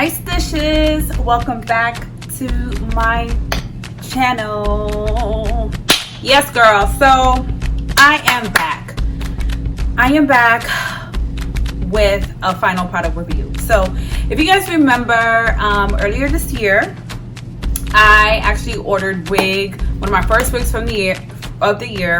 Hi Stushes, welcome back to my channel. Yes girl, so I am back with a final product review. So if you guys remember, earlier this year I actually ordered wig, one of my first wigs from the year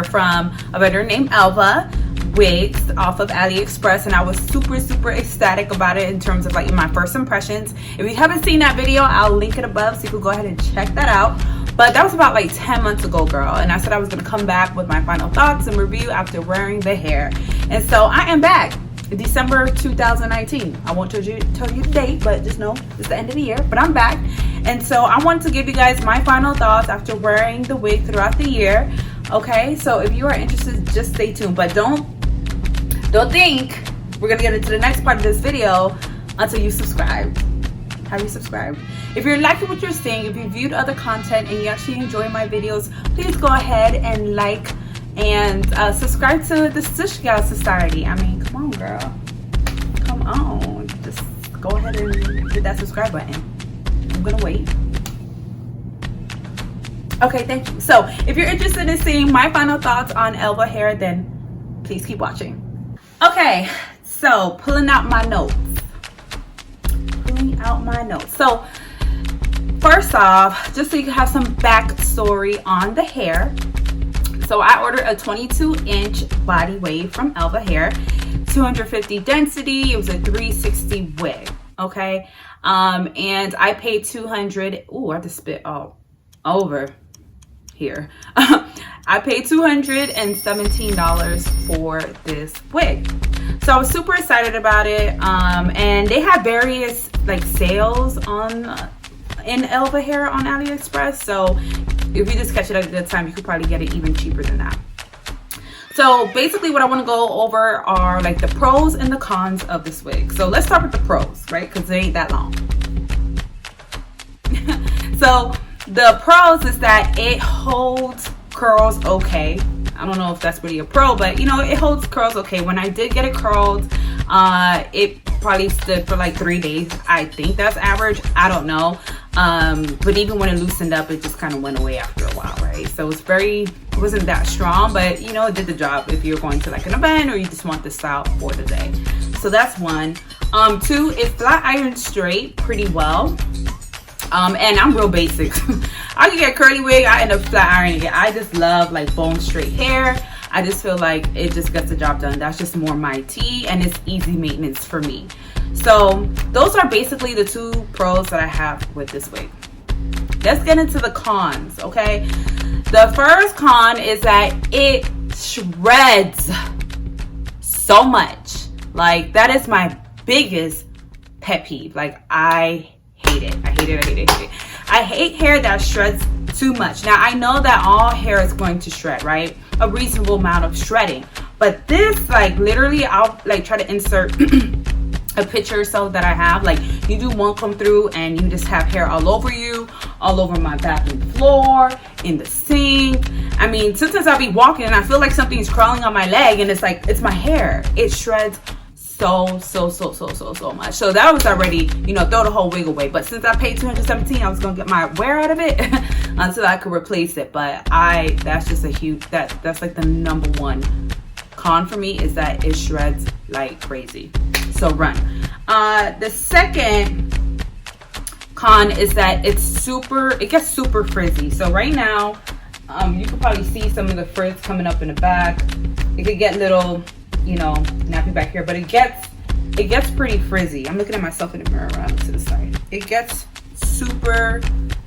from a vendor named Elva wigs off of AliExpress, and I was super ecstatic about it in terms of like my first impressions. If you haven't seen that video, I'll link it above so you can go ahead and check that out. But that was about like 10 months ago, girl, and I said I was going to come back with my final thoughts and review after wearing the hair. And so I am back. December 2019. I won't tell you the date, but just know it's the end of the year, but I'm back. And so I want to give you guys my final thoughts after wearing the wig throughout the year. Okay, so if you are interested, just stay tuned, but don't think we're gonna get into the next part of this video until you subscribe. Have you subscribed? If you're liking what you're seeing, if you viewed other content and you actually enjoy my videos, please go ahead and like and subscribe to the Stush Gal Society. I mean, come on girl, come on, just go ahead and hit that subscribe button. I'm gonna wait. Okay, thank you. So if you're interested in seeing my final thoughts on Elva Hair, then please keep watching. Okay, so pulling out my notes. So first off, just so you can have some backstory on the hair. So I ordered a 22-inch body wave from Elva Hair, 250 density. It was a 360 wig, okay? And I paid $200. Ooh, I have to spit all over here. I paid $217 for this wig. So I was super excited about it. And they have various like sales on in Elva Hair on AliExpress. So if you just catch it at a good time, you could probably get it even cheaper than that. So basically what I want to go over are like the pros and the cons of this wig. So let's start with the pros, right? Because they ain't that long. So the pros is that it holds curls okay. I don't know if that's really a pro, but you know, it holds curls okay. When I did get it curled, it probably stood for like 3 days. I think that's average. I don't know. But even when it loosened up, it just kind of went away after a while, right? So it wasn't that strong, but you know, it did the job if you're going to like an event or you just want this style for the day. So that's one. Two, it flat ironed straight pretty well. And I'm real basic. I can get a curly wig, I end up flat ironing it. I just love like bone straight hair. I just feel like it just gets the job done. That's just more my tea, and it's easy maintenance for me. So those are basically the two pros that I have with this wig. Let's get into the cons, okay? The first con is that it shreds so much. Like, that is my biggest pet peeve. Like, I hate it. I hate hair that shreds too much. Now I know that all hair is going to shred, right? A reasonable amount of shredding, but this, like, literally I'll like try to insert a picture or so that I have, like, you do one come through and you just have hair all over you, all over my bathroom floor, in the sink. I mean, sometimes I'll be walking and I feel like something's crawling on my leg, and it's like, it's my hair. It shreds so much. So that was already, you know, throw the whole wig away. But since I paid $217, I was gonna get my wear out of it until I could replace it. But that's just a huge, that's like the number one con for me, is that it shreds like crazy. So run. The second con is that it gets super frizzy. So right now, you can probably see some of the frizz coming up in the back. It could get little, you know, nappy back here, but it gets pretty frizzy. I'm looking at myself in the mirror around to the side. It gets super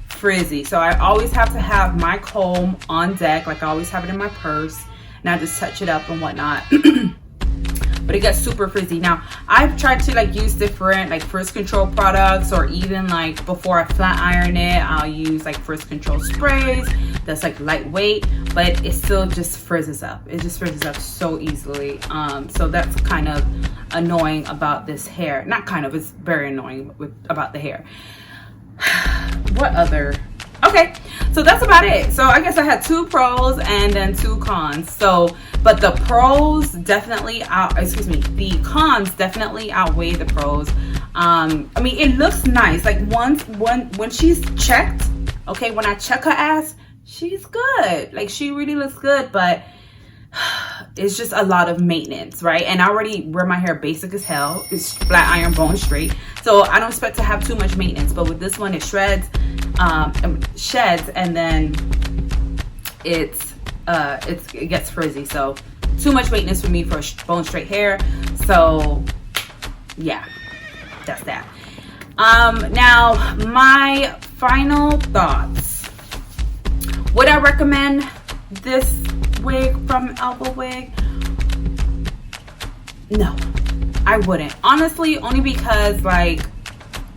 frizzy. So I always have to have my comb on deck. Like, I always have it in my purse, and I just touch it up and whatnot. But it gets super frizzy. Now, I've tried to like use different like frizz control products, or even like before I flat iron it, I'll use like frizz control sprays that's like lightweight, but it still just frizzes up. It just frizzes up so easily. So that's kind of annoying about this hair. Not kind of, it's very annoying about the hair. What other? Okay, so that's about it. So I guess I had two pros and then two cons. So, but the pros definitely the cons definitely outweigh the pros. I mean, it looks nice. Like when she's checked, okay, when I check her ass, she's good. Like she really looks good, but it's just a lot of maintenance, right? And I already wear my hair basic as hell. It's flat iron, bone straight, so I don't expect to have too much maintenance. But with this one, it shreds, sheds, and then it gets frizzy. So too much maintenance for me for bone straight hair. So yeah, that's that. Now my final thoughts. Would I recommend this wig from Elva Wig? No, I wouldn't. Honestly, only because like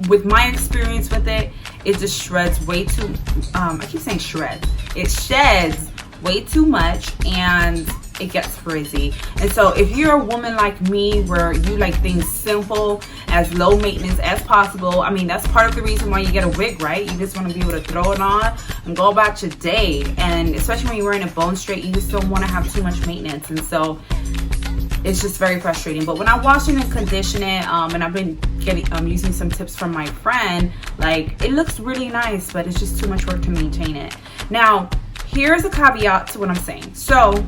with my experience with it, it just shreds way too, I keep saying shreds. It sheds way too much and it gets frizzy. And so if you're a woman like me where you like things simple, as low maintenance as possible, I mean, that's part of the reason why you get a wig, right? You just want to be able to throw it on and go about your day. And especially when you're wearing a bone straight, you just don't want to have too much maintenance. And so it's just very frustrating. But when I wash it and condition it, and I've been using some tips from my friend, like it looks really nice, but it's just too much work to maintain it. Now, here's a caveat to what I'm saying. So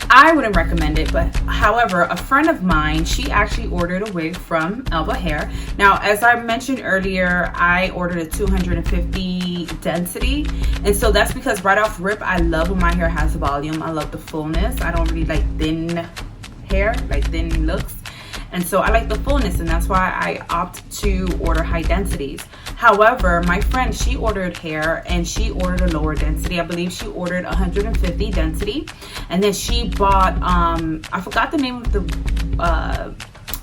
I wouldn't recommend it, but however, a friend of mine, she actually ordered a wig from Elva Hair. Now, as I mentioned earlier, I ordered a 250 density. And so that's because right off rip, I love when my hair has volume. I love the fullness. I don't really like thin hair, like thin looks. And so I like the fullness, and that's why I opt to order high densities. However, my friend, she ordered hair and she ordered a lower density. I believe she ordered 150 density. And then she bought, I forgot the name of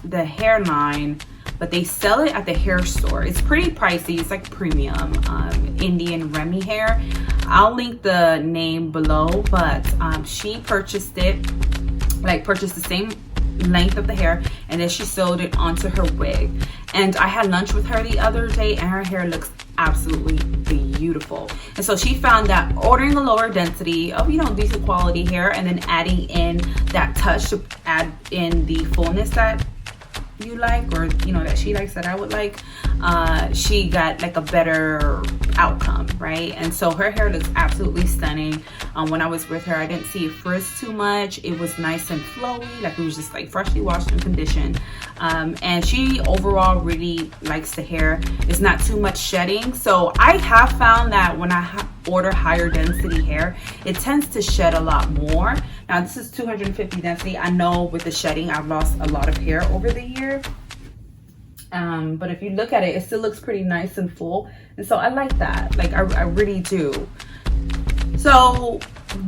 the hairline, but they sell it at the hair store. It's pretty pricey. It's like premium Indian Remy hair. I'll link the name below, but she purchased it, like purchased the same length of the hair, and then she sewed it onto her wig. And I had lunch with her the other day, and her hair looks absolutely beautiful. And so she found that ordering a lower density of, you know, decent quality hair, and then adding in that touch to add in the fullness that you like, or you know, that she likes, that I would like, she got like a better outcome, right? And so her hair looks absolutely stunning. When I was with her, I didn't see it frizz too much. It was nice and flowy, like it was just like freshly washed and conditioned. And she overall really likes the hair. It's not too much shedding. So I have found that when I order higher density hair, it tends to shed a lot more. Now this is 250 density. I know with the shedding, I've lost a lot of hair over the year. But if you look at it, it still looks pretty nice and full. And so I like that. Like I really do. So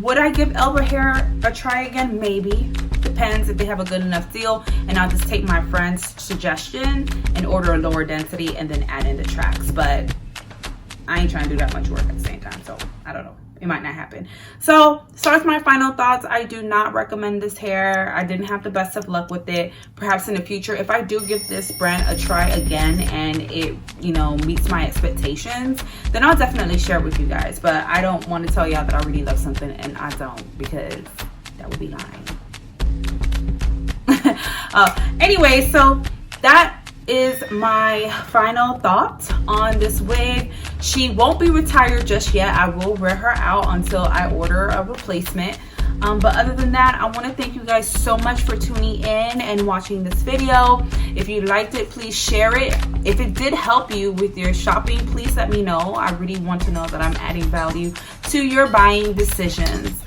would I give Elva Hair a try again? Maybe. Depends if they have a good enough deal. And I'll just take my friend's suggestion and order a lower density and then add in the tracks. But I ain't trying to do that much work at the same time. So I don't know. It might not happen. So that's my final thoughts. I do not recommend this hair. I didn't have the best of luck with it. Perhaps in the future, if I do give this brand a try again and it, you know, meets my expectations, then I'll definitely share it with you guys. But I don't want to tell y'all that I really love something and I don't, because that would be lying. Anyway, so that is my final thoughts on this wig. She won't be retired just yet. I will wear her out until I order a replacement. But other than that, I want to thank you guys so much for tuning in and watching this video. If you liked it, please share it. If it did help you with your shopping, please let me know. I really want to know that I'm adding value to your buying decisions.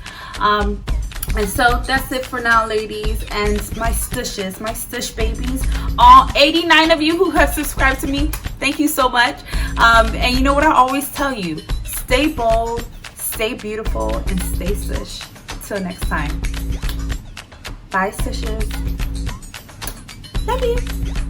And so that's it for now, ladies, and my Stushes, my Stush babies, all 89 of you who have subscribed to me, thank you so much. And you know what I always tell you, stay bold, stay beautiful, and stay Stush. Till next time, bye Stushes, love you.